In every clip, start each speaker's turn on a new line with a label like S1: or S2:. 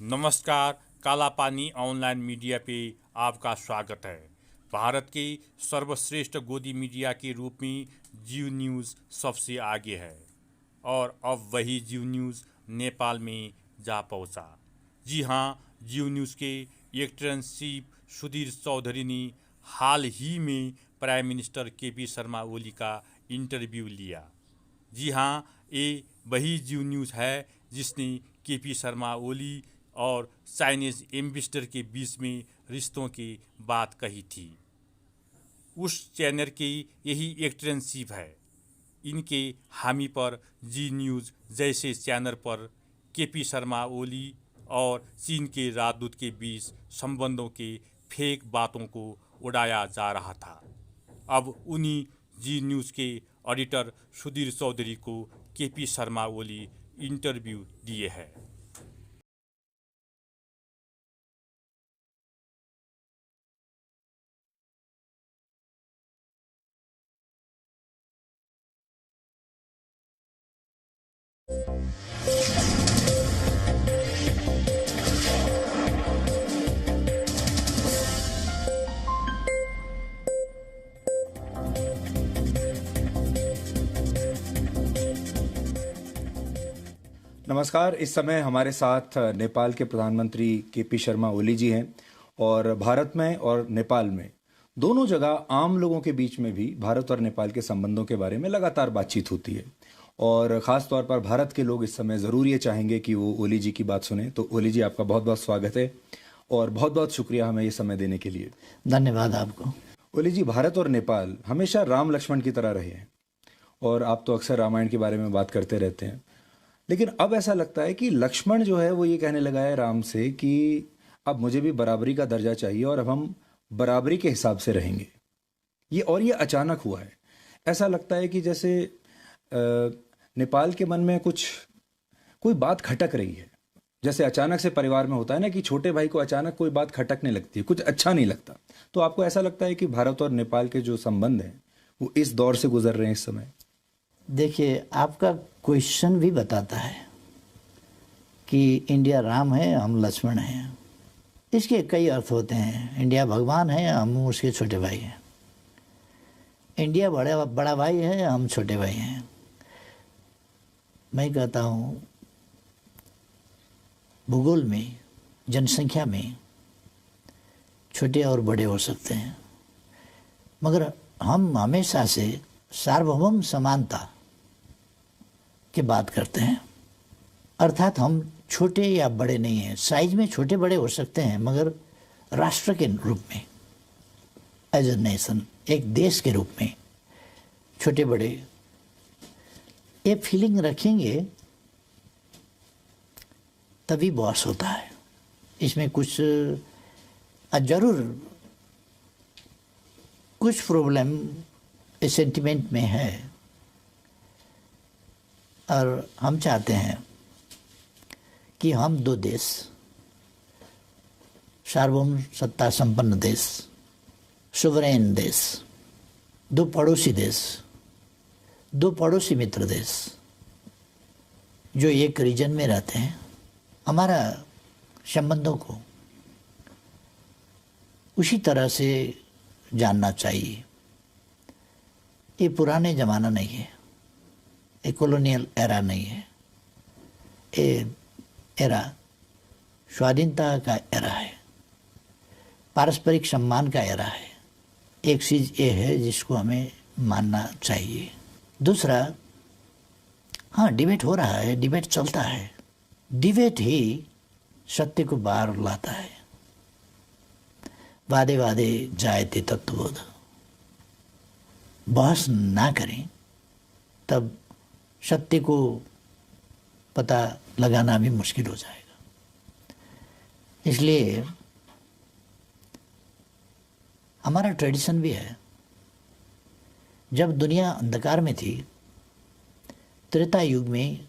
S1: नमस्कार। काला पानी ऑनलाइन मीडिया पे आपका स्वागत है। भारत के सर्वश्रेष्ठ गोदी मीडिया के रूप में जीव न्यूज़ सबसे आगे है और अब वही जीव न्यूज़ नेपाल में जा पहुंचा। जी हाँ, जीव न्यूज़ के editor in chief Sudhir Chaudhary ने हाल ही में प्राइम मिनिस्टर केपी शर्मा ओली का इंटरव्यू लिया। जी हाँ, ये वही जीव न्यूज़ है जिसने केपी शर्मा ओली और चाइनीज एम्बेसडर के बीच में रिश्तों की बात कही थी। उस चैनल की यही एडिटर इन चीफ है। इनके हामी पर जी न्यूज़ जैसे चैनल पर केपी शर्मा ओली और चीन के राजदूत के बीच संबंधों के फेक बातों को उड़ाया जा रहा था। अब उन्हीं जी न्यूज़ के एडिटर सुधीर चौधरी को केपी शर्मा ओली इंटरव्यू दिए हैं।
S2: नमस्कार। इस समय हमारे साथ नेपाल के प्रधानमंत्री केपी शर्मा ओली जी हैं और भारत में और नेपाल में दोनों जगह आम लोगों के बीच में भी भारत और नेपाल के संबंधों के बारे में लगातार बातचीत होती है और ख़ास तौर पर भारत के लोग इस समय ज़रूर ये चाहेंगे कि वो ओली जी की बात सुने। तो ओली जी, आपका बहुत बहुत स्वागत है और बहुत बहुत शुक्रिया हमें ये समय देने के लिए।
S3: धन्यवाद आपको।
S2: ओली जी, भारत और नेपाल हमेशा राम लक्ष्मण की तरह रहे हैं और आप तो अक्सर रामायण के बारे में बात करते रहते हैं, लेकिन अब ऐसा लगता है कि लक्ष्मण जो है वो ये कहने लगा है राम से कि अब मुझे भी बराबरी का दर्जा चाहिए और अब हम बराबरी के हिसाब से रहेंगे। ये अचानक हुआ है। ऐसा लगता है कि जैसे नेपाल के मन में कोई बात खटक रही है। जैसे अचानक से परिवार में होता है ना कि छोटे भाई को अचानक कोई बात खटकने लगती है, कुछ अच्छा नहीं लगता। तो आपको ऐसा लगता है कि भारत और नेपाल के जो संबंध हैं वो इस दौर से गुजर रहे हैं इस समय?
S3: देखिए, आपका क्वेश्चन भी बताता है कि इंडिया राम है, हम लक्ष्मण हैं। इसके कई अर्थ होते हैं। इंडिया भगवान है, हम उसके छोटे भाई हैं। इंडिया बड़ा भाई है, हम छोटे भाई हैं। मैं कहता हूँ भूगोल में, जनसंख्या में छोटे और बड़े हो सकते हैं, मगर हम हमेशा से सार्वभौम समानता की बात करते हैं। अर्थात हम छोटे या बड़े नहीं हैं। साइज में छोटे बड़े हो सकते हैं, मगर राष्ट्र के रूप में, एज ए नेशन, एक देश के रूप में छोटे बड़े ये फीलिंग रखेंगे तभी बॉस होता है। इसमें जरूर कुछ प्रॉब्लम इस सेंटिमेंट में है और हम चाहते हैं कि हम दो देश, सार्वभौम सत्ता संपन्न देश, सुवरेन देश, दो पड़ोसी देश, दो पड़ोसी मित्र देश जो एक रीजन में रहते हैं, हमारा संबंधों को उसी तरह से जानना चाहिए। ये पुराने ज़माना नहीं है, ये कॉलोनियल एरा नहीं है, ये एरा स्वाधीनता का एरा है, पारस्परिक सम्मान का एरा है। एक चीज़ ये है जिसको हमें मानना चाहिए। दूसरा, हाँ, डिबेट हो रहा है, डिबेट चलता है। डिबेट ही सत्य को बाहर लाता है। वादे वादे जायते तत्वबोध। बहस ना करें तब सत्य को पता लगाना भी मुश्किल हो जाएगा। इसलिए हमारा ट्रेडिशन भी है। जब दुनिया अंधकार में थी, त्रेता युग में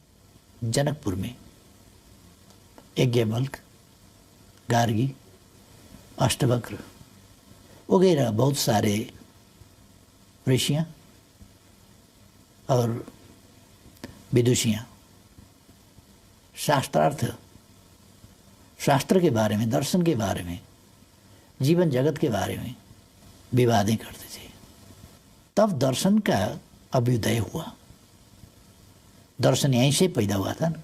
S3: जनकपुर में यज्ञवल्क्य, गार्गी, अष्टवक्र वगैरह बहुत सारे ऋषियाँ और विदुषियाँ शास्त्रार्थ शास्त्र के बारे में, दर्शन के बारे में, जीवन जगत के बारे में विवादें करते थे। तब दर्शन का अभ्युदय हुआ। दर्शन यहीं से पैदा हुआ था ना।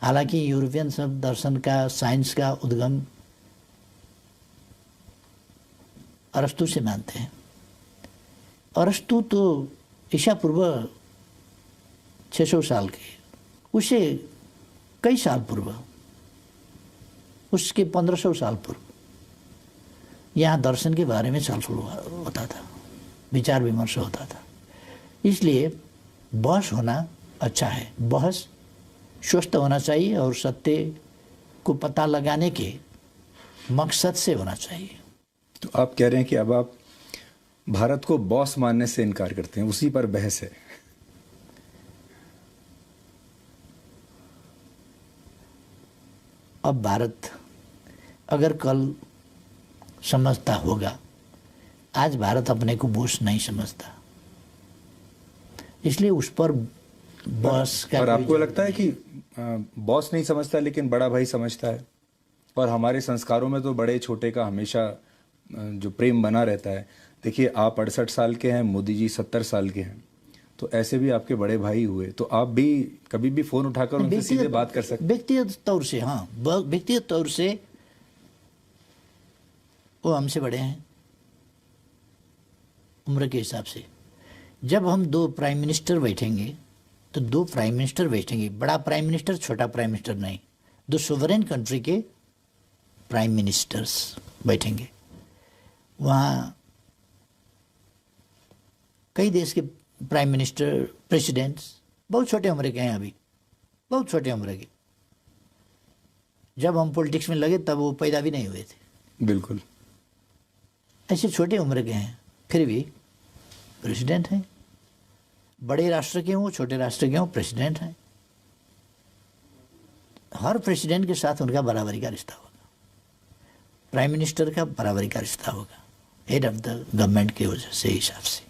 S3: हालांकि यूरोपियन सब दर्शन का, साइंस का उद्गम अरस्तु से मानते हैं। अरस्तु तो ईसा पूर्व 600 साल के, उसे कई साल पूर्व, उसके 1500 साल पूर्व यहाँ दर्शन के बारे में चलफल होता था, विचार विमर्श होता था। इसलिए बहस होना अच्छा है, बहस स्वस्थ होना चाहिए और सत्य को पता लगाने के मकसद से होना चाहिए।
S2: तो आप कह रहे हैं कि अब आप भारत को बॉस मानने से इनकार करते हैं, उसी पर बहस है।
S3: अब भारत अगर कल समझता होगा, आज भारत अपने को बॉस नहीं समझता, इसलिए उस पर बॉस का।
S2: और आपको लगता है कि बॉस नहीं समझता लेकिन बड़ा भाई समझता है? और हमारे संस्कारों में तो बड़े छोटे का हमेशा जो प्रेम बना रहता है। देखिए, आप 68 साल के हैं, मोदी जी 70 साल के हैं, तो ऐसे भी आपके बड़े भाई हुए, तो आप भी कभी भी फोन उठाकर उनसे सीधे बात कर सकते हैं।
S3: व्यक्तिगत तौर से, हाँ, व्यक्तिगत तौर से वो हमसे बड़े हैं उम्र के हिसाब से। जब हम दो प्राइम मिनिस्टर बैठेंगे तो दो प्राइम मिनिस्टर बैठेंगे, बड़ा प्राइम मिनिस्टर, छोटा प्राइम मिनिस्टर नहीं, दो सोवरेन कंट्री के प्राइम मिनिस्टर्स बैठेंगे। वहाँ कई देश के प्राइम मिनिस्टर, प्रेसिडेंट्स बहुत छोटे उम्र के हैं, अभी बहुत छोटे उम्र के। जब हम पॉलिटिक्स में लगे तब वो पैदा भी नहीं हुए थे।
S2: बिल्कुल
S3: ऐसे छोटे उम्र के हैं, फिर भी प्रेसिडेंट हैं। बड़े राष्ट्र के हों, छोटे राष्ट्र के हों, प्रेसिडेंट हैं। हर प्रेसिडेंट के साथ उनका बराबरी का रिश्ता होगा, प्राइम मिनिस्टर का बराबरी का रिश्ता होगा, हेड ऑफ द गवर्नमेंट के वजह से, हिसाब से।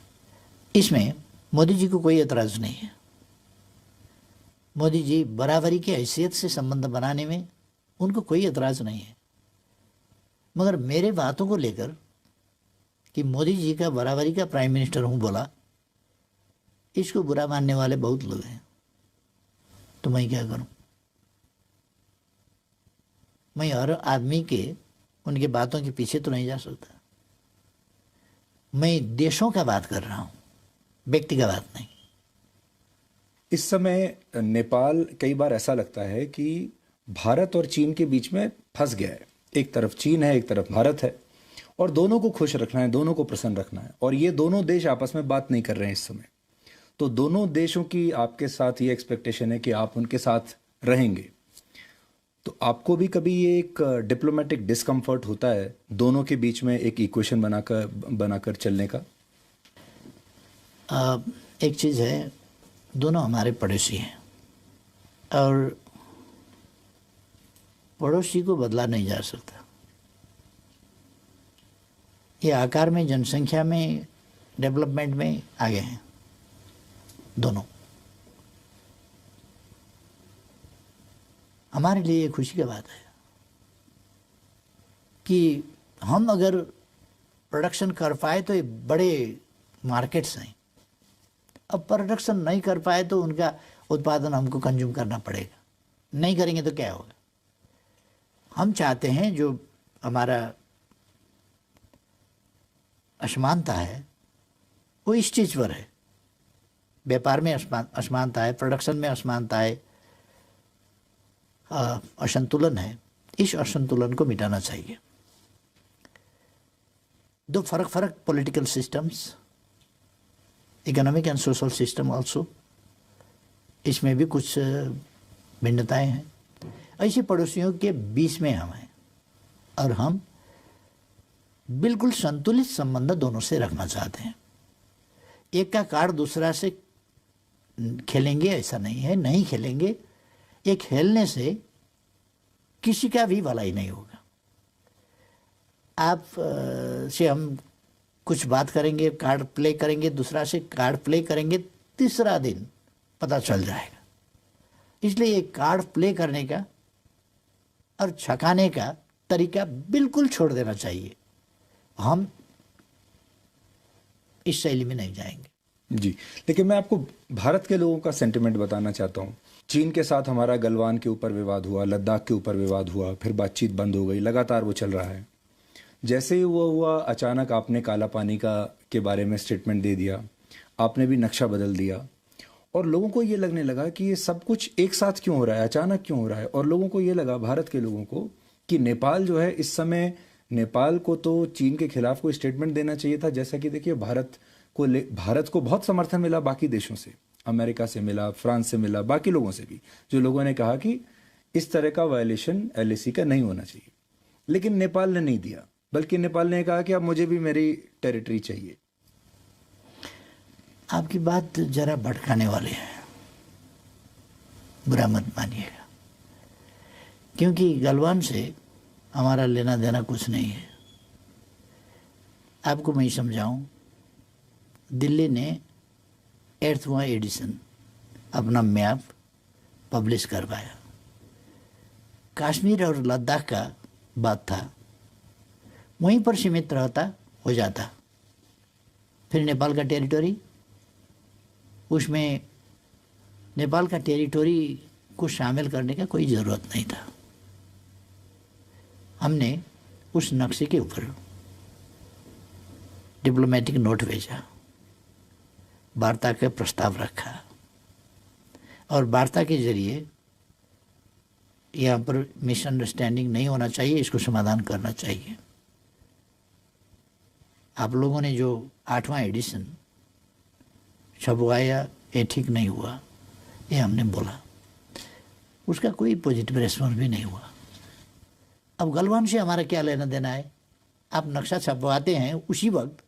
S3: इसमें मोदी जी को कोई एतराज़ नहीं है। मोदी जी बराबरी की हैसियत से संबंध बनाने में उनको कोई एतराज़ नहीं है। मगर मेरे बातों को लेकर कि मोदी जी का बराबरी का प्राइम मिनिस्टर हूँ बोला, इसको बुरा मानने वाले बहुत लोग हैं। तो मैं क्या करूं? मैं हर आदमी के उनके बातों के पीछे तो नहीं जा सकता। मैं देशों का बात कर रहा हूं, व्यक्ति का बात नहीं।
S2: इस समय नेपाल कई बार ऐसा लगता है कि भारत और चीन के बीच में फंस गया है। एक तरफ चीन है, एक तरफ भारत है, और दोनों को खुश रखना है, दोनों को प्रसन्न रखना है, और ये दोनों देश आपस में बात नहीं कर रहे हैं इस समय। तो दोनों देशों की आपके साथ ये एक्सपेक्टेशन है कि आप उनके साथ रहेंगे, तो आपको भी कभी ये एक डिप्लोमेटिक डिस्कम्फर्ट होता है दोनों के बीच में एक इक्वेशन बनाकर चलने का?
S3: एक चीज़ है, दोनों हमारे पड़ोसी हैं और पड़ोसी को बदला नहीं जा सकता। ये आकार में, जनसंख्या में, डेवलपमेंट में आगे हैं दोनों। हमारे लिए ये खुशी की बात है कि हम अगर प्रोडक्शन कर पाए तो ये बड़े मार्केट्स हैं। अब प्रोडक्शन नहीं कर पाए तो उनका उत्पादन हमको कंज्यूम करना पड़ेगा। नहीं करेंगे तो क्या होगा? हम चाहते हैं जो हमारा असमानता है वो इस चीज़ पर है, व्यापार में असमानता है, प्रोडक्शन में असमानता है, असंतुलन है। इस असंतुलन को मिटाना चाहिए। दो फर्क political systems, economic and social system also, इसमें भी कुछ भिन्नताएं हैं। ऐसे पड़ोसियों के बीच में हम हैं और हम बिल्कुल संतुलित संबंध दोनों से रखना चाहते हैं। एक का कार्ड दूसरा से खेलेंगे ऐसा नहीं है, नहीं खेलेंगे। ये खेलने से किसी का भी भलाई नहीं होगा। आप से हम कुछ बात करेंगे, कार्ड प्ले करेंगे, दूसरा से कार्ड प्ले करेंगे, तीसरा दिन पता चल जाएगा। इसलिए ये कार्ड प्ले करने का और छकाने का तरीका बिल्कुल छोड़ देना चाहिए। हम इस शैली में नहीं जाएंगे।
S2: जी, लेकिन मैं आपको भारत के लोगों का सेंटिमेंट बताना चाहता हूँ। चीन के साथ हमारा गलवान के ऊपर विवाद हुआ, लद्दाख के ऊपर विवाद हुआ, फिर बातचीत बंद हो गई, लगातार वो चल रहा है। जैसे ही वो हुआ, अचानक आपने काला पानी के बारे में स्टेटमेंट दे दिया, आपने भी नक्शा बदल दिया, और लोगों को ये लगने लगा कि ये सब कुछ एक साथ क्यों हो रहा है, अचानक क्यों हो रहा है। और लोगों को ये लगा, भारत के लोगों को, कि नेपाल जो है इस समय, नेपाल को तो चीन के खिलाफ कोई स्टेटमेंट देना चाहिए था। जैसा कि देखिए, भारत को बहुत समर्थन मिला बाकी देशों से, अमेरिका से मिला, फ्रांस से मिला, बाकी लोगों से भी, जो लोगों ने कहा कि इस तरह का वायलेशन LAC का नहीं होना चाहिए। लेकिन नेपाल ने नहीं दिया, बल्कि नेपाल ने कहा कि अब मुझे भी मेरी टेरिटरी चाहिए।
S3: आपकी बात जरा भटकाने वाली है, बुरा मत मानिएगा, क्योंकि गलवान से हमारा लेना देना कुछ नहीं है। आपको मैं समझाऊं, दिल्ली ने 8वां एडिशन अपना मैप पब्लिश करवाया। कश्मीर और लद्दाख का बात था, वहीं पर सीमित रहता हो जाता। फिर नेपाल का टेरिटोरी, उसमें नेपाल का टेरिटोरी को शामिल करने का कोई ज़रूरत नहीं था। हमने उस नक्शे के ऊपर डिप्लोमेटिक नोट भेजा, वार्ता का प्रस्ताव रखा, और वार्ता के जरिए यहाँ पर मिसअंडरस्टैंडिंग नहीं होना चाहिए, इसको समाधान करना चाहिए। आप लोगों ने जो 8वां एडिशन छपवाया, ये ठीक नहीं हुआ, ये हमने बोला, उसका कोई पॉजिटिव रेस्पॉन्स भी नहीं हुआ। अब गलवान से हमारा क्या लेना देना है? आप नक्शा छपवाते हैं उसी वक्त,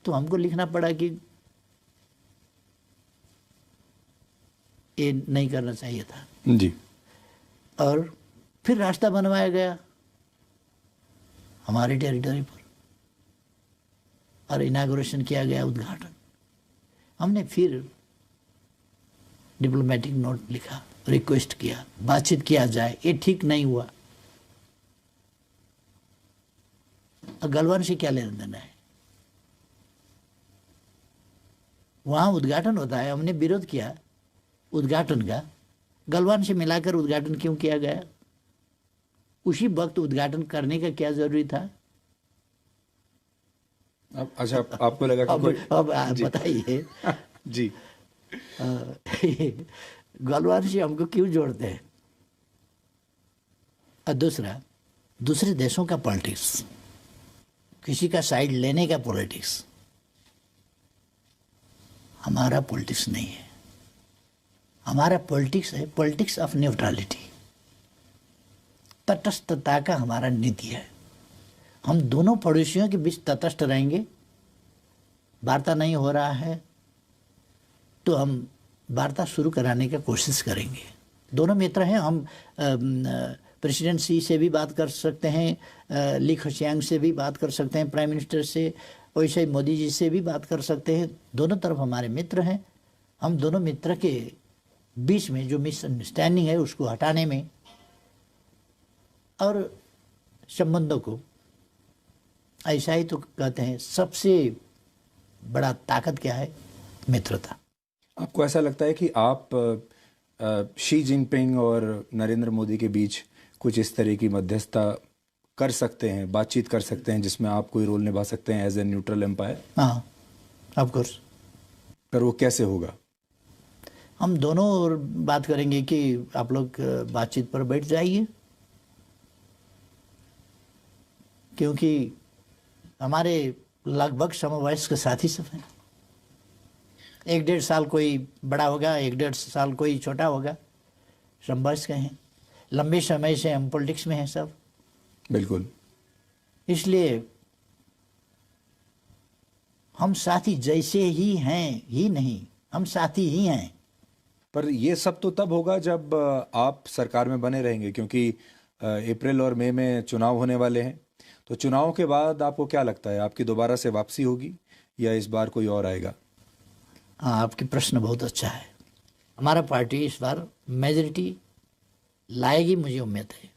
S3: तो हमको लिखना पड़ा कि ये नहीं करना चाहिए था
S2: जी।
S3: और फिर रास्ता बनवाया गया हमारी टेरिटरी पर, और इनागुरेशन किया गया, उद्घाटन। हमने फिर डिप्लोमेटिक नोट लिखा, रिक्वेस्ट किया, बातचीत किया जाए, ये ठीक नहीं हुआ। और गलवान से क्या लेना देना है? वहां उद्घाटन होता है, हमने विरोध किया उद्घाटन का, गलवान से मिलाकर उद्घाटन क्यों किया गया? उसी वक्त उद्घाटन करने का क्या जरूरी था?
S2: अच्छा, आपको लगा कि
S3: अब आप बताइए
S2: जी।
S3: गलवान से हमको क्यों जोड़ते हैं? और दूसरा, दूसरे देशों का पॉलिटिक्स, किसी का साइड लेने का पॉलिटिक्स, हमारा पॉलिटिक्स नहीं है। हमारा पॉलिटिक्स है पॉलिटिक्स ऑफ न्यूट्रलिटी, तटस्थता का हमारा नीति है। हम दोनों पड़ोसियों के बीच तटस्थ रहेंगे। वार्ता नहीं हो रहा है तो हम वार्ता शुरू कराने की कोशिश करेंगे। दोनों मित्र हैं, हम प्रेसिडेंट सी से भी बात कर सकते हैं, ली खशियांग से भी बात कर सकते हैं, प्राइम मिनिस्टर से, वैसे ही मोदी जी से भी बात कर सकते हैं। दोनों तरफ हमारे मित्र हैं। हम दोनों मित्र के बीच में जो मिसअंडरस्टैंडिंग है उसको हटाने में और संबंधों को, ऐसा ही तो कहते हैं सबसे बड़ा ताकत क्या है? मित्रता।
S2: आपको ऐसा लगता है कि आप शी जिनपिंग और नरेंद्र मोदी के बीच कुछ इस तरह की मध्यस्थता कर सकते हैं, बातचीत कर सकते हैं, जिसमें आप कोई रोल निभा सकते हैं एज ए न्यूट्रल एम्पायर?
S3: हाँ, ऑफ कोर्स।
S2: पर वो कैसे होगा?
S3: हम दोनों और बात करेंगे कि आप लोग बातचीत पर बैठ जाइए, क्योंकि हमारे लगभग समवयस्क साथी सब हैं। 1-1.5 साल कोई बड़ा होगा, 1-1.5 साल कोई छोटा होगा, समवयस्क हैं। लंबे समय से हम पॉलिटिक्स में हैं सब।
S2: बिल्कुल।
S3: इसलिए हम साथी जैसे ही हैं ही नहीं, हम साथी ही हैं।
S2: पर ये सब तो तब होगा जब आप सरकार में बने रहेंगे, क्योंकि अप्रैल और मई में चुनाव होने वाले हैं। तो चुनाव के बाद आपको क्या लगता है, आपकी दोबारा से वापसी होगी या इस बार कोई और आएगा?
S3: हाँ, आपकी प्रश्न बहुत अच्छा है। हमारा पार्टी इस बार मेजॉरिटी लाएगी, मुझे उम्मीद है।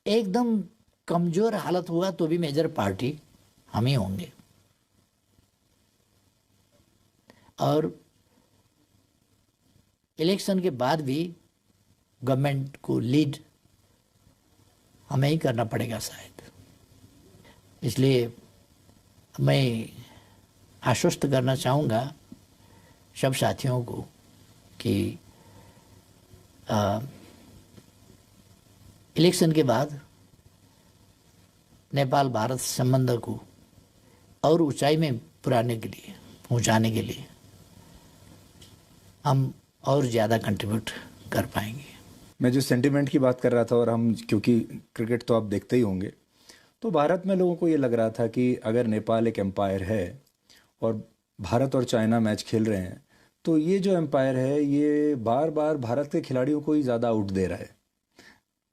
S3: एकदम कमजोर हालत हुआ तो भी मेजर पार्टी हम ही होंगे, और इलेक्शन के बाद भी गवर्नमेंट को लीड हमें ही करना पड़ेगा शायद। इसलिए मैं आश्वस्त करना चाहूँगा सब साथियों को कि इलेक्शन के बाद नेपाल भारत संबंध को और ऊंचाई में पहुंचाने के लिए हम और ज़्यादा कंट्रीब्यूट कर पाएंगे।
S2: मैं जो सेंटिमेंट की बात कर रहा था, और हम क्योंकि क्रिकेट तो आप देखते ही होंगे, तो भारत में लोगों को ये लग रहा था कि अगर नेपाल एक एम्पायर है और भारत और चाइना मैच खेल रहे हैं तो ये जो एम्पायर है ये बार बार भारत के खिलाड़ियों को ही ज़्यादा आउट दे रहा है,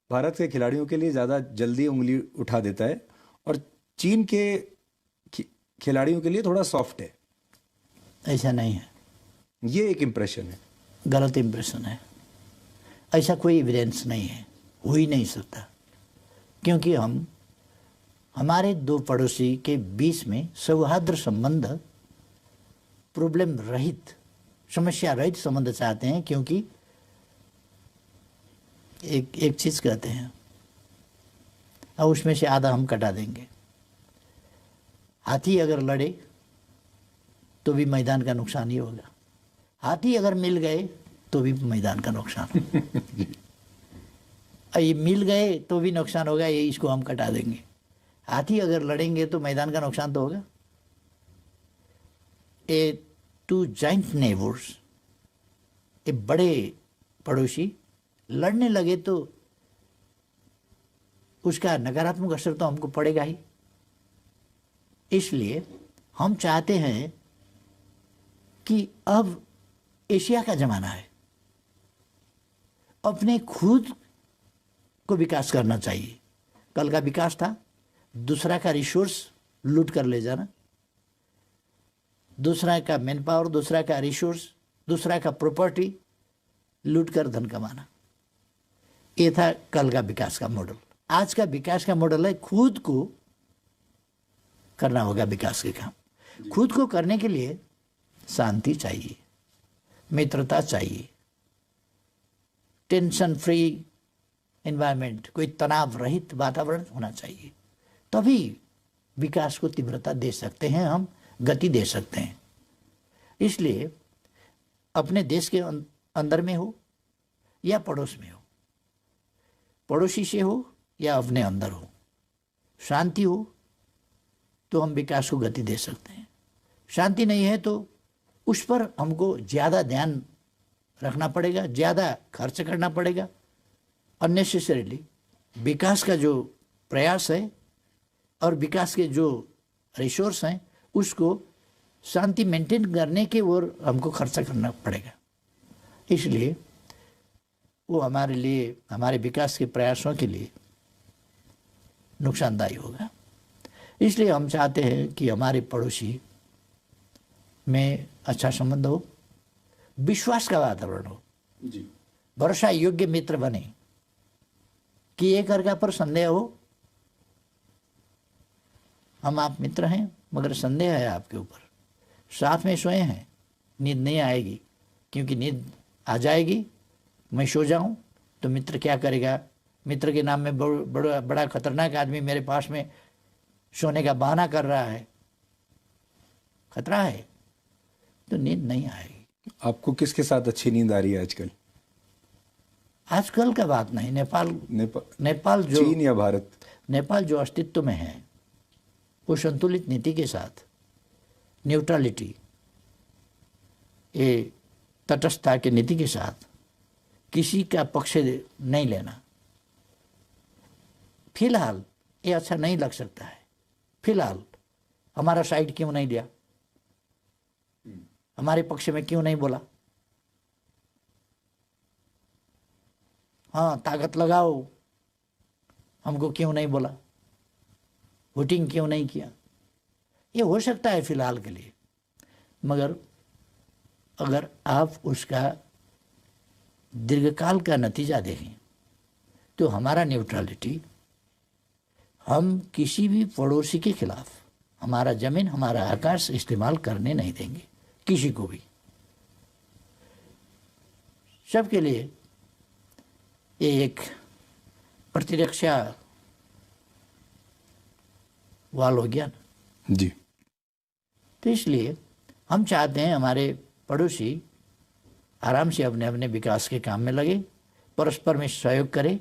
S2: भारत के खिलाड़ियों के लिए ज़्यादा जल्दी उंगली उठा देता है, और चीन के खिलाड़ियों के लिए थोड़ा सॉफ्ट है।
S3: ऐसा नहीं है,
S2: ये एक इम्प्रेशन है,
S3: गलत इम्प्रेशन है। ऐसा कोई एविडेंस नहीं है, हो ही नहीं सकता, क्योंकि हमारे दो पड़ोसी के बीच में सौहार्द संबंध, प्रॉब्लम रहित, समस्या रहित संबंध चाहते हैं। क्योंकि एक चीज कहते हैं और उसमें से आधा हम कटा देंगे। हाथी अगर लड़े तो भी मैदान का नुकसान ही होगा, हाथी अगर मिल गए तो भी मैदान का नुकसान ये मिल गए तो भी नुकसान होगा, ये इसको हम कटा देंगे। हाथी अगर लड़ेंगे तो मैदान का नुकसान तो होगा। ए टू जॉइंट नेबर्स, ये बड़े पड़ोसी लड़ने लगे तो उसका नकारात्मक असर तो हमको पड़ेगा ही। इसलिए हम चाहते हैं कि अब एशिया का जमाना है, अपने खुद को विकास करना चाहिए। कल का विकास था दूसरा का रिसोर्स लूट कर ले जाना, दूसरा का मैन पावर, दूसरा का रिसोर्स, दूसरा का प्रॉपर्टी लूट कर धन कमाना। ये था कल का विकास का मॉडल। आज का विकास का मॉडल है खुद को करना होगा विकास के काम। खुद को करने के लिए शांति चाहिए, मित्रता चाहिए, टेंशन फ्री एनवायरनमेंट, कोई तनाव रहित वातावरण होना चाहिए। तभी विकास को तीव्रता दे सकते हैं, हम गति दे सकते हैं। इसलिए अपने देश के अंदर में हो या पड़ोस में हो, पड़ोसी से हो या अपने अंदर हो, शांति हो तो हम विकास को गति दे सकते हैं। शांति नहीं है तो उस पर हमको ज़्यादा ध्यान रखना पड़ेगा, ज़्यादा खर्च करना पड़ेगा। अननेसेसरीली विकास का जो प्रयास है और विकास के जो रिसोर्स हैं उसको शांति मेंटेन करने के ओर हमको खर्चा करना पड़ेगा। इसलिए वो हमारे लिए, हमारे विकास के प्रयासों के लिए नुकसानदायी होगा। इसलिए हम चाहते हैं कि हमारे पड़ोसी में अच्छा संबंध हो, विश्वास का वातावरण हो, भरोसा योग्य मित्र बने, कि एक अर्का पर संदेह हो, हम आप मित्र हैं मगर संदेह है आपके ऊपर, साथ में सोए हैं, नींद नहीं आएगी, क्योंकि नींद आ जाएगी मैं सो जाऊं तो मित्र क्या करेगा, मित्र के नाम में बड़ा खतरनाक आदमी मेरे पास में सोने का बहाना कर रहा है, खतरा है, तो नींद नहीं आएगी।
S2: आपको किसके साथ अच्छी नींद आ रही है आजकल?
S3: आजकल का बात नहीं, नेपाल जो,
S2: चीन या भारत?
S3: नेपाल जो अस्तित्व में है वो संतुलित नीति के साथ, न्यूट्रलिटी, ये तटस्थता के नीति के साथ किसी का पक्ष नहीं लेना। फिलहाल ये अच्छा नहीं लग सकता है, फिलहाल हमारा साइड क्यों नहीं लिया, हमारे पक्ष में क्यों नहीं बोला, हाँ ताकत लगाओ, हमको क्यों नहीं बोला, वोटिंग क्यों नहीं किया, ये हो सकता है फिलहाल के लिए। मगर अगर आप उसका दीर्घकाल का नतीजा देखें तो हमारा न्यूट्रलिटी हम किसी भी पड़ोसी के खिलाफ हमारा जमीन, हमारा आकाश इस्तेमाल करने नहीं देंगे, किसी को भी। सबके लिए ये एक प्रतिरक्षा वाल हो गया ना।
S2: जी।
S3: तो इसलिए हम चाहते हैं हमारे पड़ोसी आराम से अपने अपने विकास के काम में लगे, परस्पर में सहयोग करें,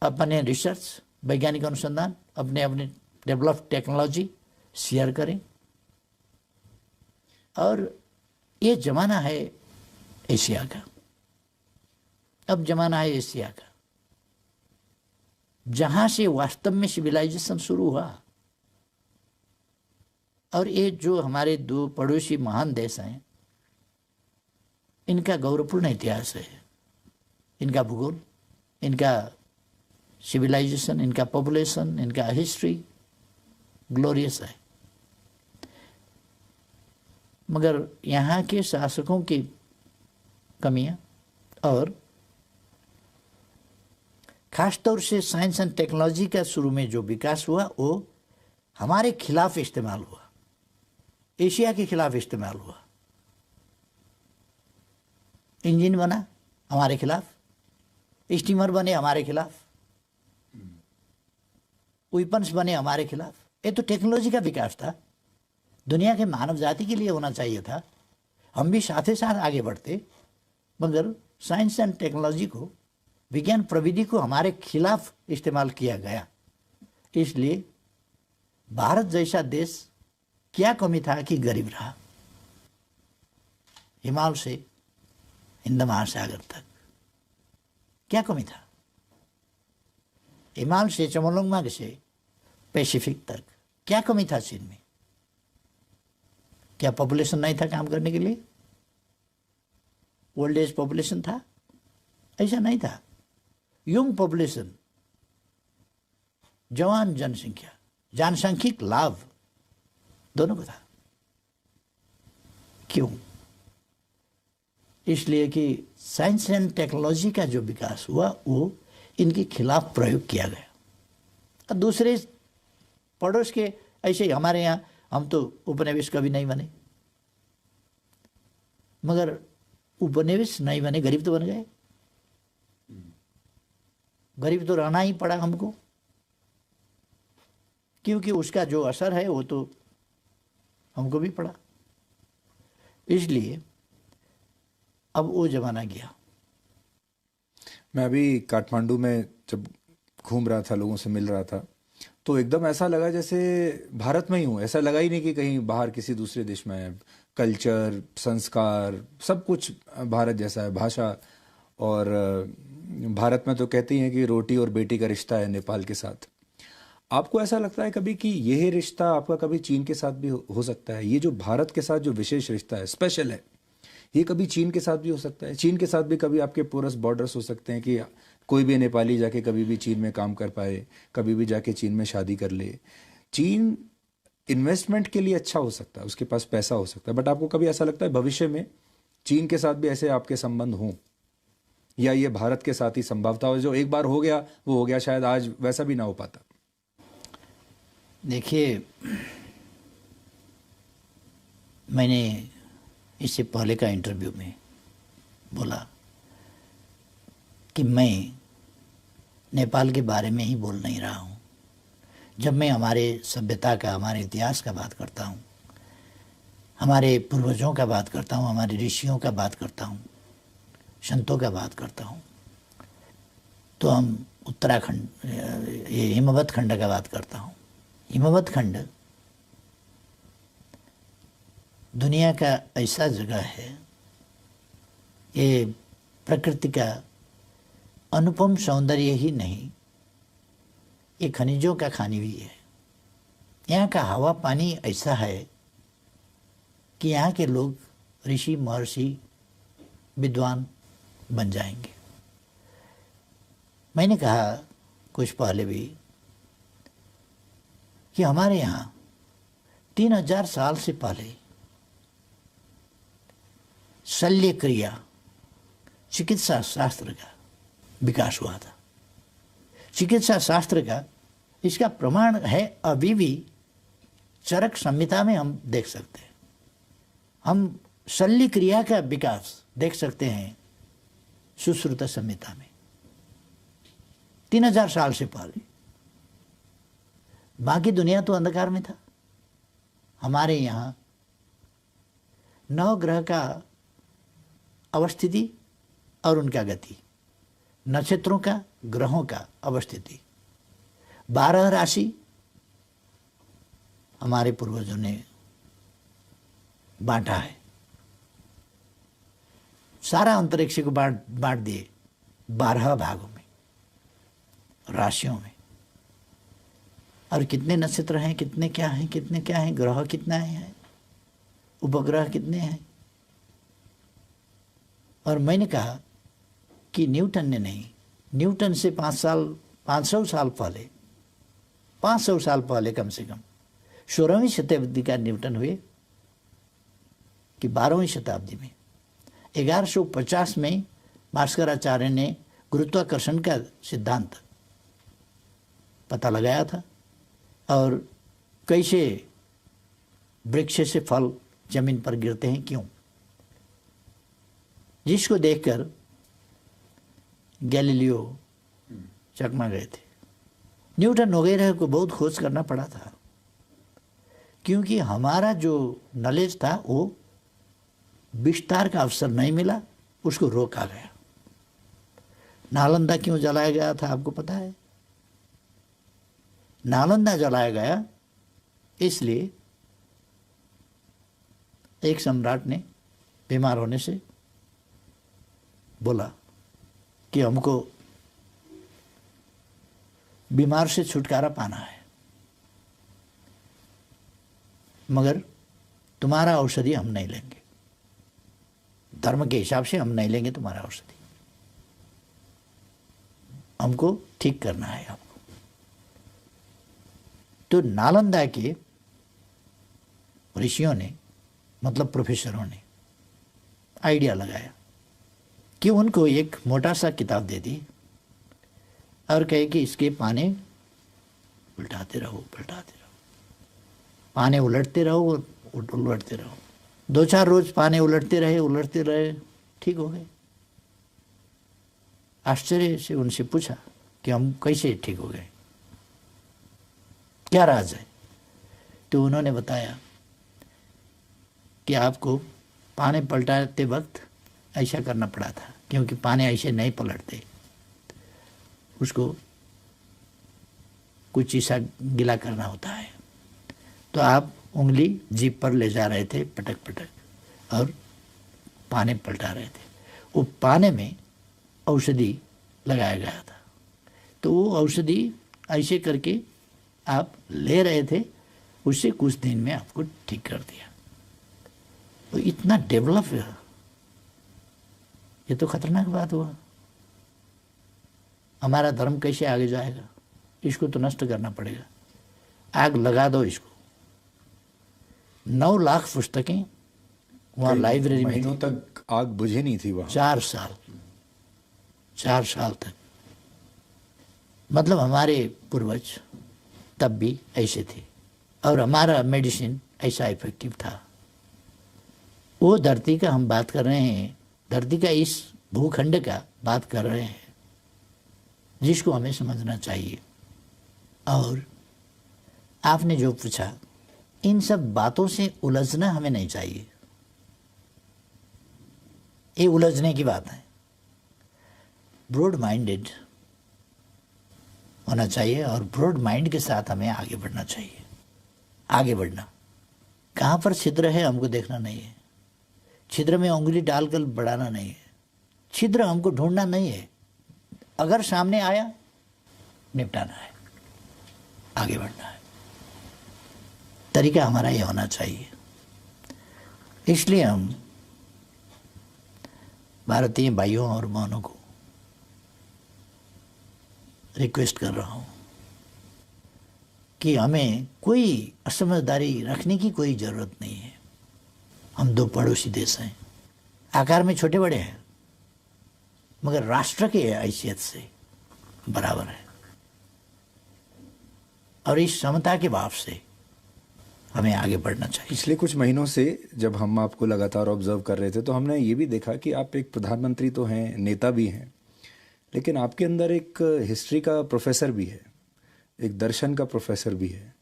S3: अपने रिसर्च, वैज्ञानिक अनुसंधान, अपने अपने डेवलप टेक्नोलॉजी शेयर करें। और ये ज़माना है एशिया का, अब ज़माना है एशिया का, जहाँ से वास्तव में सिविलाइजेशन शुरू हुआ। और ये जो हमारे दो पड़ोसी महान देश हैं, इनका गौरवपूर्ण इतिहास है, इनका भूगोल, इनका सिविलाइजेशन, इनका पॉपुलेशन, इनका हिस्ट्री ग्लोरियस है। मगर यहाँ के शासकों की कमियाँ और खासतौर से साइंस एंड टेक्नोलॉजी का शुरू में जो विकास हुआ वो हमारे खिलाफ इस्तेमाल हुआ, एशिया के खिलाफ इस्तेमाल हुआ। इंजन बना हमारे खिलाफ, स्टीमर बने हमारे खिलाफ, वेपन्स बने हमारे खिलाफ। ये तो टेक्नोलॉजी का विकास था, दुनिया के मानव जाति के लिए होना चाहिए था। हम भी साथ ही साथ आगे बढ़ते, मगर साइंस एंड टेक्नोलॉजी को, विज्ञान प्रविधि को हमारे खिलाफ इस्तेमाल किया गया। इसलिए भारत जैसा देश क्या कमी था कि गरीब रहा, हिमालय से हिंद महासागर तक क्या कमी था, हिमालय से चमोलंगमा से पैसिफिक तक क्या कमी था चीन में? क्या पॉपुलेशन नहीं था काम करने के लिए? ओल्ड एज पॉपुलेशन था? ऐसा नहीं था। यंग पॉपुलेशन, जवान जनसंख्या, जनसांख्यिक लाभ दोनों को था। क्यों? इसलिए कि साइंस एंड टेक्नोलॉजी का जो विकास हुआ वो इनके खिलाफ प्रयोग किया गया। और दूसरे पड़ोस के ऐसे ही हमारे यहाँ, हम तो उपनिवेश कभी नहीं बने, मगर उपनिवेश नहीं बने, गरीब तो बन गए। गरीब तो रहना ही पड़ा हमको, क्योंकि उसका जो असर है वो तो हमको भी पड़ा। इसलिए अब वो जमाना गया।
S2: मैं अभी काठमांडू में जब घूम रहा था, लोगों से मिल रहा था, तो एकदम ऐसा लगा जैसे भारत में ही हूँ। ऐसा लगा ही नहीं कि कहीं बाहर किसी दूसरे देश में है। कल्चर, संस्कार, सब कुछ भारत जैसा है। भाषा, और भारत में तो कहते ही हैं कि रोटी और बेटी का रिश्ता है नेपाल के साथ। आपको ऐसा लगता है कभी कि यह रिश्ता आपका कभी चीन के साथ भी हो सकता है? ये जो भारत के साथ जो विशेष रिश्ता है, स्पेशल है, ये कभी चीन के साथ भी हो सकता है? चीन के साथ भी कभी आपके पोरस बॉर्डर्स हो सकते हैं कि कोई भी नेपाली जाके कभी भी चीन में काम कर पाए, कभी भी जाके चीन में शादी कर ले। चीन इन्वेस्टमेंट के लिए अच्छा हो सकता है, उसके पास पैसा हो सकता है, बट आपको कभी ऐसा लगता है भविष्य में चीन के साथ भी ऐसे आपके संबंध हों, या ये भारत के साथ ही संभवता हो? जो एक बार हो गया वो हो गया, शायद आज वैसा भी ना हो पाता।
S3: देखिए, मैंने इससे पहले का इंटरव्यू में बोला कि मैं नेपाल के बारे में ही बोल नहीं रहा हूँ। जब मैं हमारे सभ्यता का, हमारे इतिहास का बात करता हूँ, हमारे पूर्वजों का बात करता हूँ, हमारे ऋषियों का बात करता हूँ, संतों का बात करता हूँ, तो हम उत्तराखंड, ये हिमवत खंड का बात करता हूँ। हिमवत खंड दुनिया का ऐसा जगह है, ये प्रकृति का अनुपम सौंदर्य ही नहीं, ये खनिजों का खानी भी है। यहाँ का हवा पानी ऐसा है कि यहाँ के लोग ऋषि महर्षि विद्वान बन जाएंगे। मैंने कहा कुछ पहले भी कि हमारे यहाँ 3000 साल से पहले शल्य क्रिया, चिकित्सा शास्त्र का विकास हुआ था। चिकित्सा शास्त्र का इसका प्रमाण है अभी भी चरक संहिता में हम देख सकते हैं। हम शल्य क्रिया का विकास देख सकते हैं सुश्रुत संहिता में 3000 साल से पहले। बाकी दुनिया तो अंधकार में था। हमारे यहाँ नवग्रह का अवस्थिति और उनका गति, नक्षत्रों का, ग्रहों का अवस्थिति, 12 राशि हमारे पूर्वजों ने बांटा है। सारा अंतरिक्ष को बांट दिए 12 भागों में, राशियों में। और कितने नक्षत्र हैं, कितने क्या हैं, ग्रह कितना है, उपग्रह कितने हैं। और मैंने कहा कि न्यूटन ने नहीं, न्यूटन से 500 साल पहले कम से कम 16वीं शताब्दी का न्यूटन हुए कि 12वीं शताब्दी में 1150 में भास्कराचार्य ने गुरुत्वाकर्षण का सिद्धांत पता लगाया था और कैसे वृक्ष से फल जमीन पर गिरते हैं, क्यों, जिसको देखकर गैलीलियो चकमा गए थे। न्यूटन वगैरह को बहुत खोज करना पड़ा था, क्योंकि हमारा जो नॉलेज था वो विस्तार का अवसर नहीं मिला, उसको रोका गया। नालंदा क्यों जलाया गया था आपको पता है? नालंदा जलाया गया इसलिए एक सम्राट ने बीमार होने से बोला कि हमको बीमार से छुटकारा पाना है, मगर तुम्हारा औषधि हम नहीं लेंगे, धर्म के हिसाब से हम नहीं लेंगे तुम्हारा औषधि, हमको ठीक करना है आपको। तो नालंदा के ऋषियों ने, मतलब प्रोफेसरों ने आइडिया लगाया कि उनको एक मोटा सा किताब दे दी और कहे कि इसके पाने उल्टाते रहो, पाने उलटते रहो और उलटते रहो। 2-4 रोज पाने उलटते रहे, ठीक हो गए। आश्चर्य से उनसे पूछा कि हम कैसे ठीक हो गए, क्या राज है? तो उन्होंने बताया कि आपको पाने पलटाते वक्त ऐसा करना पड़ा था, क्योंकि पाने ऐसे नहीं पलटते, उसको कुछ ऐसा गिला करना होता है। तो आप उंगली जीभ पर ले जा रहे थे, पटक पटक, और पाने पलटा रहे थे। वो पाने में औषधि लगाया गया था, तो वो औषधि ऐसे करके आप ले रहे थे, उससे कुछ दिन में आपको ठीक कर दिया। तो इतना डेवलप है, ये तो खतरनाक बात हुआ। हमारा धर्म कैसे आगे जाएगा? इसको तो नष्ट करना पड़ेगा। आग लगा दो इसको। 9 लाख पुस्तकें वहाँ लाइब्रेरी में
S2: महीनों तक आग बुझे नहीं थी वहाँ।
S3: 4 साल तक। मतलब हमारे पूर्वज तब भी ऐसे थे और हमारा मेडिसिन ऐसा इफेक्टिव था। वो धरती का हम बात कर रहे हैं, धरती का इस भूखंड का बात कर रहे हैं, जिसको हमें समझना चाहिए। और आपने जो पूछा, इन सब बातों से उलझना हमें नहीं चाहिए। ये उलझने की बात है। ब्रॉड माइंडेड होना चाहिए और ब्रॉड माइंड के साथ हमें आगे बढ़ना चाहिए। आगे बढ़ना, कहाँ पर छिद्र है हमको देखना नहीं है, छिद्र में उंगली डालकर बढ़ाना नहीं है, छिद्र हमको ढूंढना नहीं है, अगर सामने आया निपटाना है, आगे बढ़ना है। तरीका हमारा ये होना चाहिए। इसलिए हम भारतीय भाइयों और बहनों को रिक्वेस्ट कर रहा हूँ कि हमें कोई असमझदारी रखने की कोई ज़रूरत नहीं है। हम 2 पड़ोसी देश हैं, आकार में छोटे बड़े हैं, मगर राष्ट्र के हैसियत से बराबर है। और इस समता के भाव से हमें आगे बढ़ना चाहिए।
S2: पिछले कुछ महीनों से जब हम आपको लगातार ऑब्जर्व कर रहे थे तो हमने ये भी देखा कि आप एक प्रधानमंत्री तो हैं, नेता भी हैं, लेकिन आपके अंदर एक हिस्ट्री का प्रोफेसर भी है, एक दर्शन का प्रोफेसर भी है।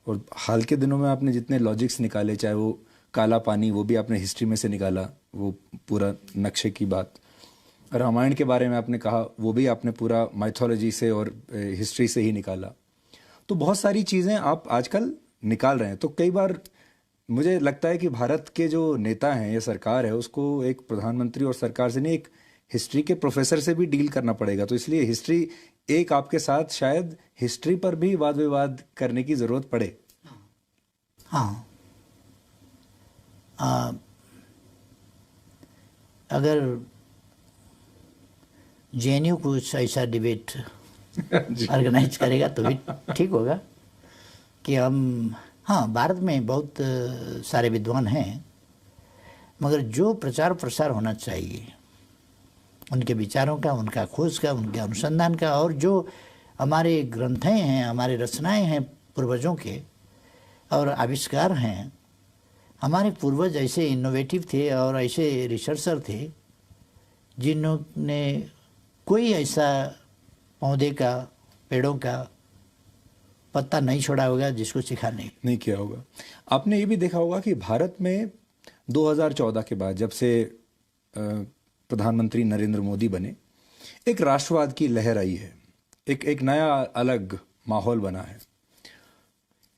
S2: और हाल के दिनों में आपने जितने लॉजिक्स निकाले, चाहे वो काला पानी, वो भी आपने हिस्ट्री में से निकाला, वो पूरा नक्शे की बात। रामायण के बारे में आपने कहा, वो भी आपने पूरा माइथोलॉजी से और हिस्ट्री से ही निकाला। तो बहुत सारी चीज़ें आप आजकल निकाल रहे हैं। तो कई बार मुझे लगता है कि भारत के जो नेता हैं या सरकार है, उसको एक प्रधानमंत्री और सरकार से नहीं, एक हिस्ट्री के प्रोफेसर से भी डील करना पड़ेगा। तो इसलिए हिस्ट्री एक आपके साथ शायद हिस्ट्री पर भी वाद विवाद करने की ज़रूरत पड़े।
S3: हाँ, अगर जेएनयू कुछ ऐसा डिबेट ऑर्गेनाइज करेगा तो भी ठीक होगा कि हम, हाँ, भारत में बहुत सारे विद्वान हैं, मगर जो प्रचार प्रसार होना चाहिए उनके विचारों का, उनका खोज का, उनके अनुसंधान का, और जो हमारे ग्रंथें हैं, हमारे रचनाएं हैं पूर्वजों के और आविष्कार हैं। हमारे पूर्वज ऐसे इनोवेटिव थे और ऐसे रिसर्चर थे जिन्होंने कोई ऐसा पौधे का, पेड़ों का पत्ता नहीं छोड़ा होगा जिसको सिखा नहीं
S2: किया होगा। आपने ये भी देखा होगा कि भारत में 2014 के बाद, जब से प्रधानमंत्री नरेंद्र मोदी बने, एक राष्ट्रवाद की लहर आई है, एक नया अलग माहौल बना है।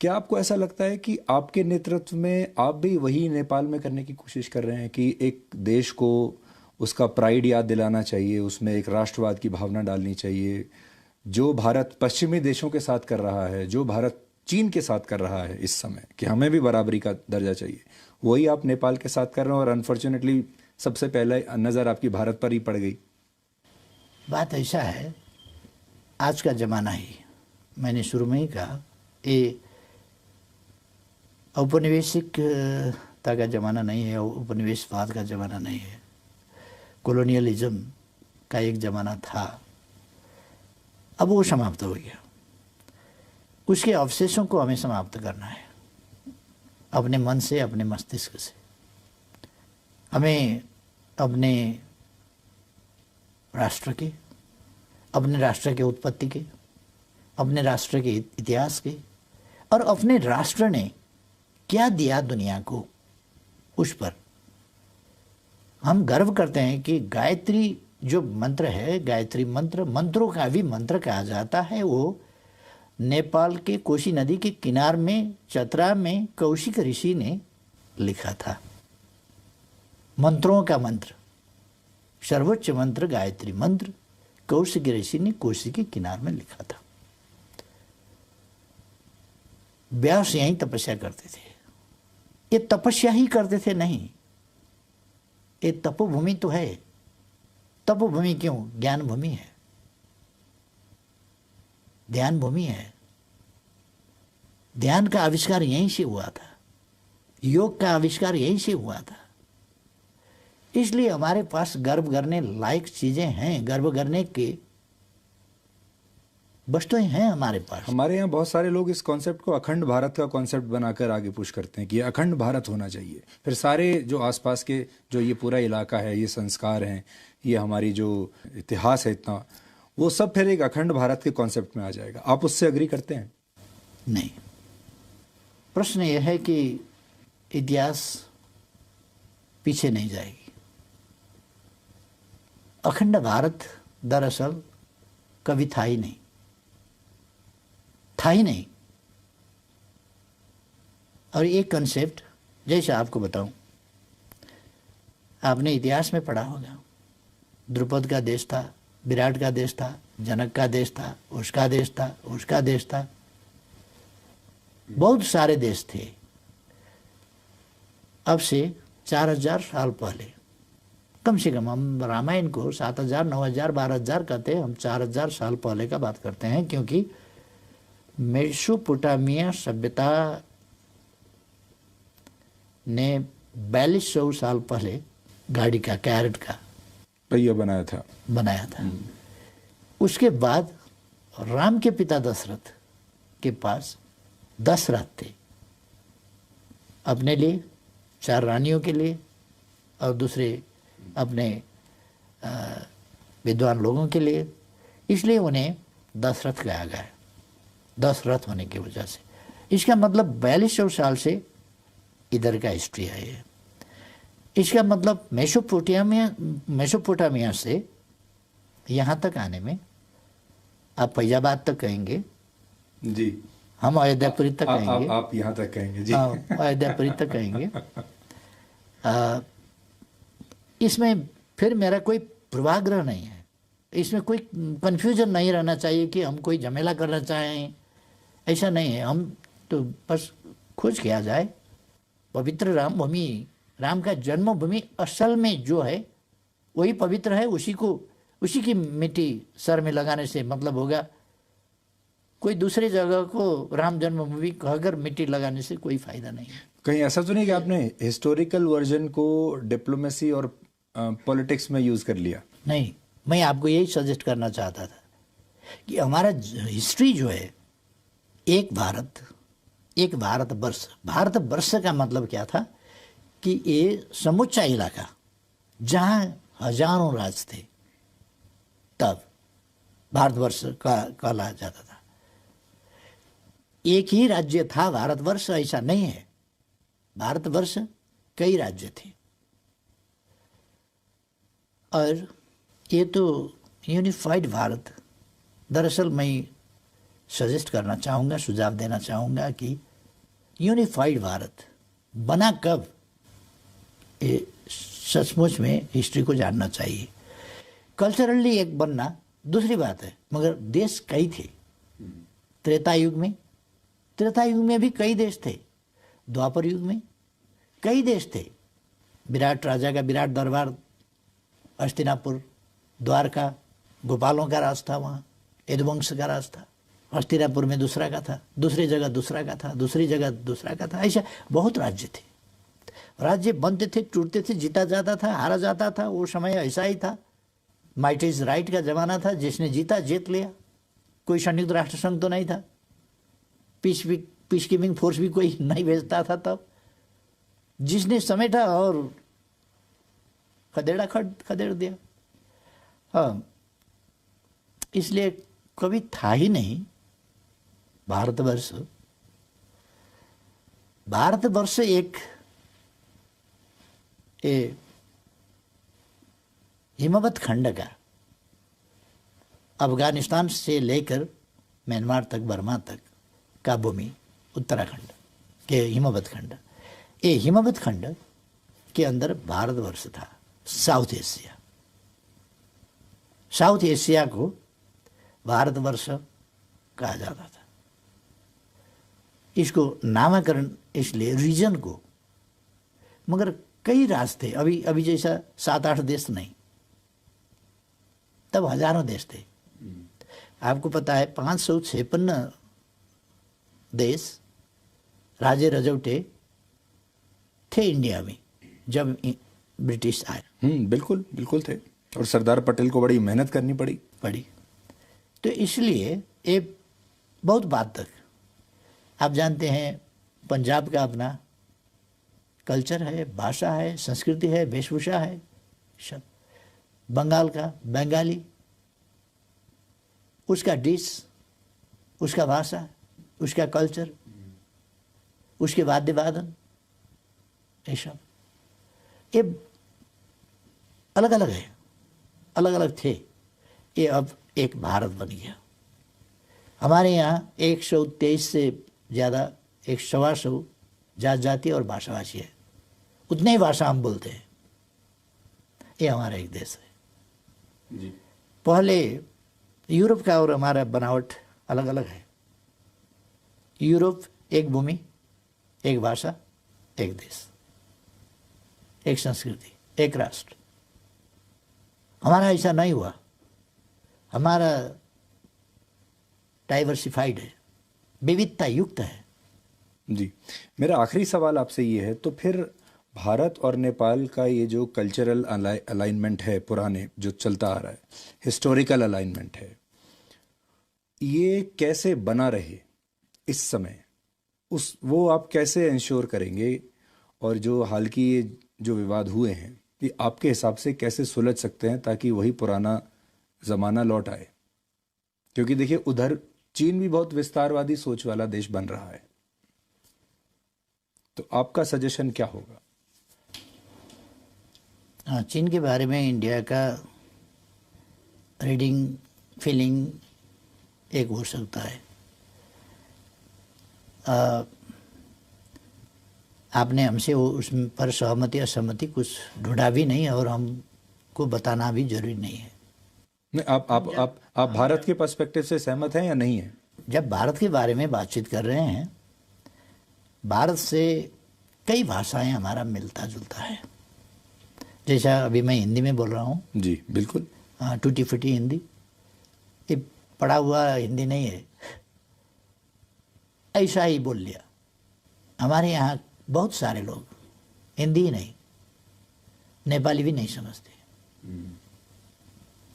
S2: क्या आपको ऐसा लगता है कि आपके नेतृत्व में आप भी वही नेपाल में करने की कोशिश कर रहे हैं कि एक देश को उसका प्राइड याद दिलाना चाहिए, उसमें एक राष्ट्रवाद की भावना डालनी चाहिए, जो भारत पश्चिमी देशों के साथ कर रहा है, जो भारत चीन के साथ कर रहा है इस समय, कि हमें भी बराबरी का दर्जा चाहिए, वही आप नेपाल के साथ कर रहे हैं और अनफॉर्चुनेटली सबसे पहले नज़र आपकी भारत पर ही पड़ गई?
S3: बात ऐसा है, आज का ज़माना ही, मैंने शुरू में ही कहा, ये औपनिवेशिकता का ज़माना नहीं है, उपनिवेशवाद का ज़माना नहीं है। कॉलोनियलिज्म का एक ज़माना था, अब वो समाप्त हो गया। उसके अवशेषों को हमें समाप्त करना है, अपने मन से, अपने मस्तिष्क से। हमें अपने राष्ट्र के, अपने राष्ट्र के उत्पत्ति के, अपने राष्ट्र के इतिहास के और अपने राष्ट्र ने क्या दिया दुनिया को, उस पर हम गर्व करते हैं कि गायत्री जो मंत्र है, गायत्री मंत्र, मंत्रों का भी मंत्र कहा जाता है, वो नेपाल के कोशी नदी के किनार में चतरा में कौशिक ऋषि ने लिखा था। मंत्रों का मंत्र, सर्वोच्च मंत्र गायत्री मंत्र कौशिक ऋषि ने कोशी के किनार में लिखा था। व्यास यहीं तपस्या करते थे। ये तपस्या ही करते थे नहीं, ये तपोभूमि तो है। तपोभूमि क्यों? ज्ञान भूमि है, ध्यान भूमि है। ध्यान का आविष्कार यहीं से हुआ था, योग का आविष्कार यहीं से हुआ था। इसलिए हमारे पास गर्व करने लायक चीजें हैं, गर्व करने के वस्तुएं हैं हमारे पास।
S2: हमारे यहाँ बहुत सारे लोग इस कॉन्सेप्ट को अखंड भारत का कॉन्सेप्ट बनाकर आगे पुश करते हैं कि अखंड भारत होना चाहिए। फिर सारे जो आसपास के जो ये पूरा इलाका है, ये संस्कार हैं, ये हमारी जो इतिहास है इतना, वो सब फिर एक अखंड भारत के कॉन्सेप्ट में आ जाएगा। आप उससे अग्री करते हैं?
S3: नहीं। प्रश्न यह है कि इतिहास पीछे नहीं जाएगी। अखंड भारत दरअसल कभी था ही नहीं, था ही नहीं। और ये कंसेप्ट, जैसे आपको बताऊं, आपने इतिहास में पढ़ा होगा, द्रुपद का देश था, विराट का देश था, जनक का देश था, उसका देश था, उसका देश था, बहुत सारे देश थे। अब से 4000 साल पहले, कम से कम हम रामायण को 7000, 9000, 12000 कहते हैं, हम 4000 साल पहले का बात करते हैं, क्योंकि मेसोपोटामिया सभ्यता ने 4200 साल पहले गाड़ी का, कैरेट का
S2: पहिया बनाया था।
S3: उसके बाद राम के पिता दशरथ के पास 10 रथ थे, अपने लिए, 4 रानियों के लिए और दूसरे अपने विद्वान लोगों के लिए। इसलिए उन्हें 10 रथ कहा गया है, 10 रथ होने की वजह से। इसका मतलब 4200 साल से इधर का हिस्ट्री है ये। इसका मतलब मेसोपोटामिया से यहाँ तक आने में, आप फैजाबाद तक कहेंगे
S2: जी,
S3: हम अयोध्यापुरी तक कहेंगे,
S2: आप यहाँ तक कहेंगे जी।
S3: हाँ, अयोध्यापुरी तक कहेंगे। इसमें फिर मेरा कोई पूर्वाग्रह नहीं है, इसमें कोई कन्फ्यूजन नहीं रहना चाहिए कि हम कोई झमेला करना चाहें, ऐसा नहीं है। हम तो बस खोज किया जाए पवित्र राम भूमि, राम का जन्मभूमि असल में जो है वही पवित्र है, उसी की मिट्टी सर में लगाने से मतलब होगा। कोई दूसरी जगह को राम जन्मभूमि कहकर मिट्टी लगाने से कोई फायदा नहीं है।
S2: कहीं ऐसा तो नहीं कि आपने हिस्टोरिकल वर्जन को डिप्लोमेसी और पॉलिटिक्स में यूज कर लिया?
S3: नहीं, मैं आपको यही सजेस्ट करना चाहता था कि हमारा हिस्ट्री जो है, एक भारत, एक भारतवर्ष। भारतवर्ष का मतलब क्या था कि ये समूचा इलाका जहाँ हजारों राज थे, तब भारतवर्ष का कहला जाता था। एक ही राज्य था भारतवर्ष, ऐसा नहीं है। भारतवर्ष कई राज्य थे और ये तो यूनिफाइड भारत। दरअसल मैं सजेस्ट करना चाहूँगा, सुझाव देना चाहूँगा कि यूनिफाइड भारत बना कब, ये सचमुच में हिस्ट्री को जानना चाहिए। कल्चरली एक बनना दूसरी बात है, मगर देश कई थे। त्रेता युग में भी कई देश थे, द्वापर युग में कई देश थे। विराट राजा का विराट दरबार, हस्तिनापुर, द्वारका, गोपालों का राज था, वहाँ यदुवंश का राज था। हस्तिनापुर में दूसरा का था, दूसरी जगह दूसरा का था, दूसरी जगह दूसरा का था। ऐसा बहुत राज्य थे। राज्य बनते थे, टूटते थे, जीता जाता था, हारा जाता था। वो समय ऐसा ही था, माइट इज राइट का जमाना था। जिसने जीता जीत लिया। कोई संयुक्त राष्ट्र संघ तो नहीं था, पीस कीपिंग फोर्स भी कोई नहीं भेजता था। तब जिसने समेटा और खदेड़ दिया। हाँ, इसलिए कभी था ही नहीं भारतवर्ष। भारतवर्ष एक हिमवत खंड का, अफगानिस्तान से लेकर म्यांमार तक, बर्मा तक का भूमि, उत्तराखंड के हिमवत खंड, ये हिमवत खंड के अंदर भारतवर्ष था। साउथ एशिया, साउथ एशिया को भारतवर्ष कहा जाता था। इसको नामकरण इसलिए रीजन को, मगर कई राज थे। अभी जैसा 7-8 देश नहीं, तब हजारों देश थे। आपको पता है 556 देश, राजे रजौटे थे इंडिया में जब ब्रिटिश आए।
S2: बिल्कुल बिल्कुल थे, और सरदार पटेल को बड़ी मेहनत करनी पड़ी।
S3: तो इसलिए ये बहुत बात तक, आप जानते हैं, पंजाब का अपना कल्चर है, भाषा है, संस्कृति है, वेशभूषा है, सब। बंगाल का बंगाली, उसका डिश, उसका भाषा, उसका कल्चर, उसके वाद्य वादन, ये सब ये अलग अलग है, अलग अलग थे। ये अब एक भारत बन गया। हमारे यहाँ 123 से ज़्यादा, 125 जात जाति और भाषाभाषी है। उतने ही भाषा हम बोलते हैं। ये हमारा एक देश है जी। पहले यूरोप का और हमारा बनावट अलग अलग है। यूरोप एक भूमि, एक भाषा, एक देश, एक संस्कृति, एक राष्ट्र। हमारा ऐसा नहीं हुआ। हमारा डाइवर्सिफाइड है, विविधता युक्त है।
S2: जी, मेरा आखिरी सवाल आपसे ये है, तो फिर भारत और नेपाल का ये जो कल्चरल अलाइनमेंट है, पुराने जो चलता आ रहा है, हिस्टोरिकल अलाइनमेंट है, ये कैसे बना रहे? इस समय वो आप कैसे इंश्योर करेंगे, और जो हाल की ये जो विवाद हुए हैं ये आपके हिसाब से कैसे सुलझ सकते हैं ताकि वही पुराना ज़माना लौट आए? क्योंकि देखिए उधर चीन भी बहुत विस्तारवादी सोच वाला देश बन रहा है, तो आपका सजेशन क्या होगा?
S3: हाँ, चीन के बारे में इंडिया का रीडिंग फीलिंग एक हो सकता है। आपने हमसे उस पर सहमति असहमति कुछ ढूंढा भी नहीं और हमको बताना भी जरूरी नहीं है।
S2: नहीं, आप भारत के पर्सपेक्टिव से सहमत हैं या नहीं है?
S3: जब भारत के बारे में बातचीत कर रहे हैं, भारत से कई भाषाएं हमारा मिलता जुलता है। जैसा अभी मैं हिंदी में बोल रहा हूँ।
S2: जी बिल्कुल।
S3: टूटी फूटी हिंदी, ये पढ़ा हुआ हिंदी नहीं है, ऐसा ही बोल लिया। हमारे यहाँ बहुत सारे लोग हिंदी ही नहीं, नेपाली भी नहीं समझते,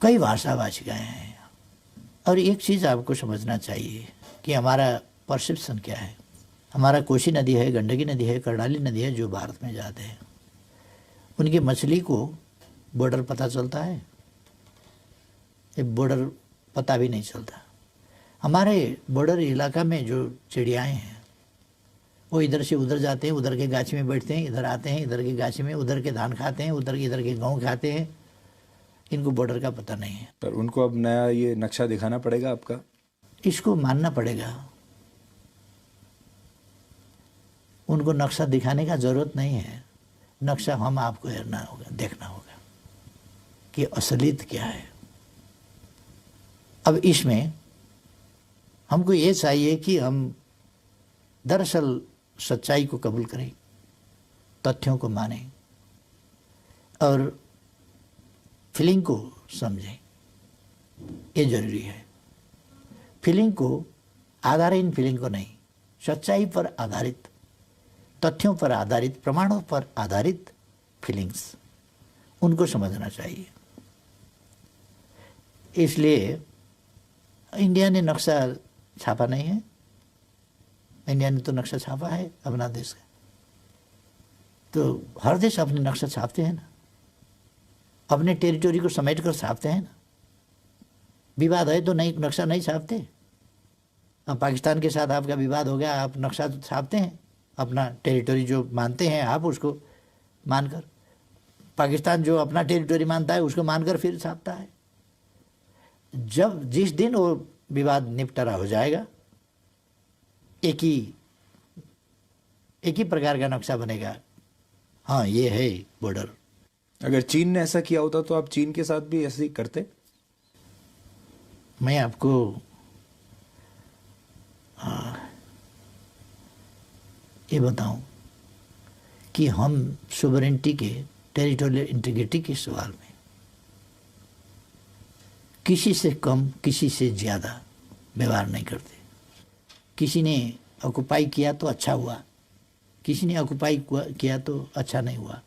S3: कई भाषा भाषिकाएं हैं। और एक चीज़ आपको समझना चाहिए कि हमारा परसेप्शन क्या है। हमारा कोसी नदी है, गंडकी नदी है, कर्णाली नदी है, जो भारत में जाते हैं, उनकी मछली को बॉर्डर पता चलता है? ये बॉर्डर पता भी नहीं चलता। हमारे बॉर्डर इलाका में जो चिड़ियाएँ हैं वो इधर से उधर जाते हैं, उधर के गाछी में बैठते हैं, इधर आते हैं, इधर के गाछी में उधर के धान खाते हैं, इधर के गेहूँ खाते हैं। इनको बॉर्डर का पता नहीं है।
S2: पर उनको अब नया ये नक्शा दिखाना पड़ेगा आपका?
S3: इसको मानना पड़ेगा। उनको नक्शा दिखाने का जरूरत नहीं है। नक्शा हम आपको देखना होगा कि असलियत क्या है। अब इसमें हमको ये चाहिए कि हम दरअसल सच्चाई को कबूल करें, तथ्यों को मानें और फीलिंग को समझें। ये जरूरी है। फीलिंग को आधार इन फीलिंग को नहीं, सच्चाई पर आधारित, तथ्यों पर आधारित, प्रमाणों पर आधारित फीलिंग्स, उनको समझना चाहिए। इसलिए इंडिया ने नक्शा छापा नहीं है। इंडिया ने तो नक्शा छापा है अपना देश का। तो हर देश अपने नक्शा छापते हैं ना, अपने टेरिटोरी को समेट कर छापते हैं ना। विवाद है तो नहीं, नक्शा नहीं छापते। अब पाकिस्तान के साथ आपका विवाद हो गया, आप नक्शा तो छापते हैं, अपना टेरिटोरी जो मानते हैं आप उसको मानकर। पाकिस्तान जो अपना टेरिटोरी मानता है उसको मानकर फिर छापता है। जिस दिन वो विवाद निपटारा हो जाएगा, एक ही प्रकार का नक्शा बनेगा। हाँ, ये है बॉर्डर।
S2: अगर चीन ने ऐसा किया होता तो आप चीन के साथ भी ऐसे ही करते?
S3: मैं आपको ये बताऊं कि हम सोवरेनिटी के, टेरिटोरियल इंटीग्रिटी के सवाल में किसी से कम, किसी से ज़्यादा व्यवहार नहीं करते। किसी ने ऑक्युपाई किया तो अच्छा हुआ, किसी ने ऑक्युपाई किया तो अच्छा नहीं हुआ।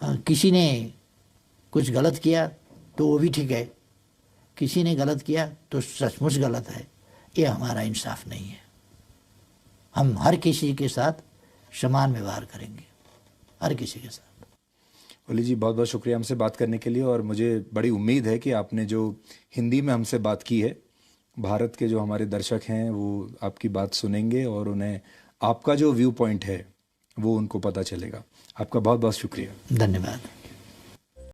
S3: किसी ने कुछ गलत किया तो वो भी ठीक है, किसी ने गलत किया तो सचमुच गलत है। ये हमारा इंसाफ नहीं है। हम हर किसी के साथ समान व्यवहार करेंगे, हर किसी के साथ।
S2: ओली जी, बहुत बहुत शुक्रिया हमसे बात करने के लिए, और मुझे बड़ी उम्मीद है कि आपने जो हिंदी में हमसे बात की है, भारत के जो हमारे दर्शक हैं वो आपकी बात सुनेंगे और उन्हें आपका जो व्यू पॉइंट है वो उनको पता चलेगा। आपका बहुत बहुत शुक्रिया।
S3: धन्यवाद।